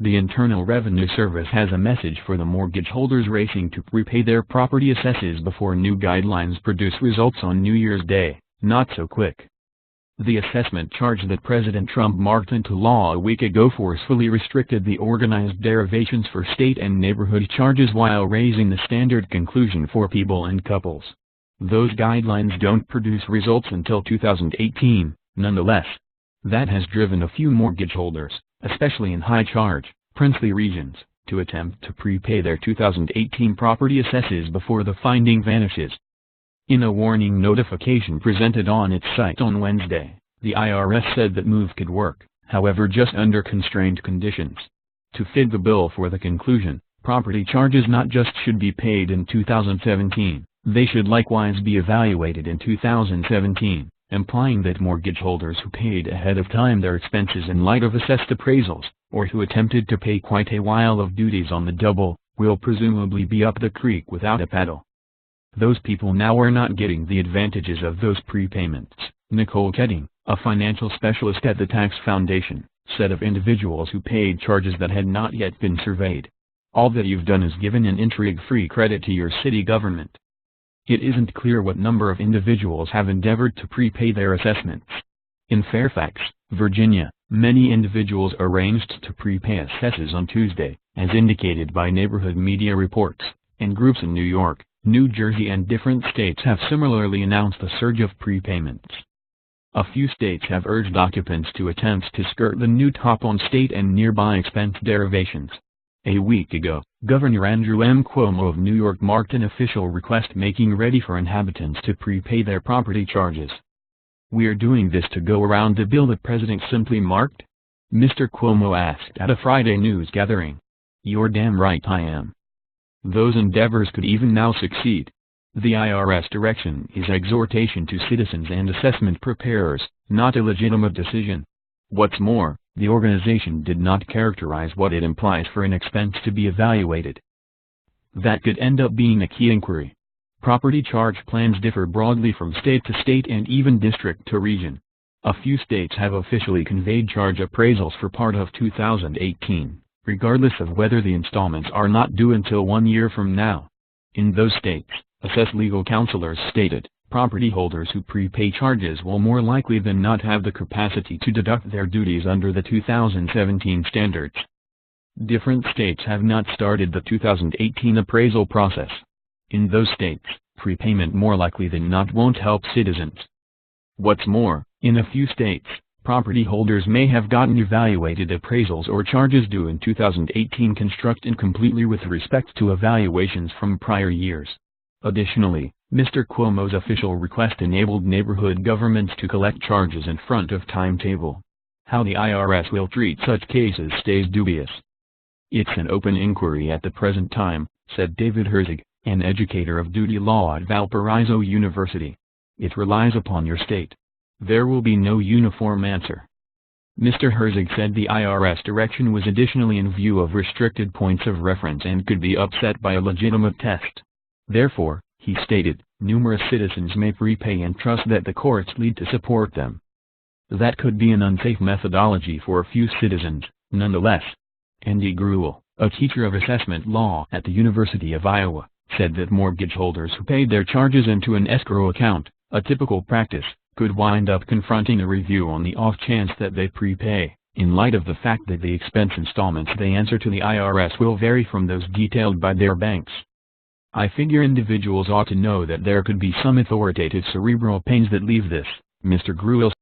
The Internal Revenue Service has a message for the mortgage holders racing to prepay their property assesses before new guidelines produce results on New Year's Day: not so quick. The assessment charge that President Trump marked into law a week ago forcefully restricted the organized derivations for state and neighborhood charges while raising the standard conclusion for people and couples. Those guidelines don't produce results until 2018, nonetheless. That has driven a few mortgage holders, especially in high-charge, princely regions, to attempt to prepay their 2018 property assesses before the finding vanishes. In a warning notification presented on its site on Wednesday, the I.R.S. said that move could work, however, just under constrained conditions. To fit the bill for the conclusion, property charges not just should be paid in 2017, they should likewise be evaluated in 2017. Implying that mortgage holders who paid ahead of time their expenses in light of assessed appraisals, or who attempted to pay quite a while of duties on the double, will presumably be up the creek without a paddle. Those people now are not getting the advantages of those prepayments, Nicole Kaeding, a financial specialist at the Tax Foundation, said of individuals who paid charges that had not yet been surveyed. All that you've done is given an intrigue-free credit to your city government. It isn't clear what number of individuals have endeavored to prepay their assessments. In Fairfax, Virginia, many individuals arranged to prepay assesses on Tuesday, as indicated by neighborhood media reports, and groups in New York, New Jersey and different states have similarly announced a surge of prepayments. A few states have urged occupants to attempt to skirt the new top on state and nearby expense derivations. A week ago, Governor Andrew M. Cuomo of New York marked an official request making ready for inhabitants to prepay their property charges. "We're doing this to go around the bill the president simply marked?" Mr. Cuomo asked at a Friday news gathering. "You're damn right I am." Those endeavors could even now succeed. The I.R.S. direction is exhortation to citizens and assessment preparers, not a legitimate decision. What's more, the organization did not characterize what it implies for an expense to be evaluated. That could end up being a key inquiry. Property charge plans differ broadly from state to state and even district to region. A few states have officially conveyed charge appraisals for part of 2018, regardless of whether the installments are not due until 1 year from now. In those states, assessed legal counselors stated, property holders who prepay charges will more likely than not have the capacity to deduct their duties under the 2017 standards. Different states have not started the 2018 appraisal process. In those states, prepayment more likely than not won't help citizens. What's more, in a few states, property holders may have gotten evaluated appraisals or charges due in 2018 construct incompletely with respect to evaluations from prior years. Additionally, Mr. Cuomo's official request enabled neighborhood governments to collect charges in front of timetable. How the I.R.S. will treat such cases stays dubious. "It's an open inquiry at the present time," said David Herzig, an educator of duty law at Valparaiso University. "It relies upon your state. There will be no uniform answer." Mr. Herzig said the I.R.S. direction was additionally in view of restricted points of reference and could be upset by a legitimate test. Therefore, he stated, numerous citizens may prepay and trust that the courts lead to support them. That could be an unsafe methodology for a few citizens, nonetheless. Andy Gruel, a teacher of assessment law at the University of Iowa, said that mortgage holders who paid their charges into an escrow account, a typical practice, could wind up confronting a review on the off chance that they prepay, in light of the fact that the expense installments they answer to the I.R.S. will vary from those detailed by their banks. "I figure individuals ought to know that there could be some authoritative cerebral pains that leave this," Mr. Gruel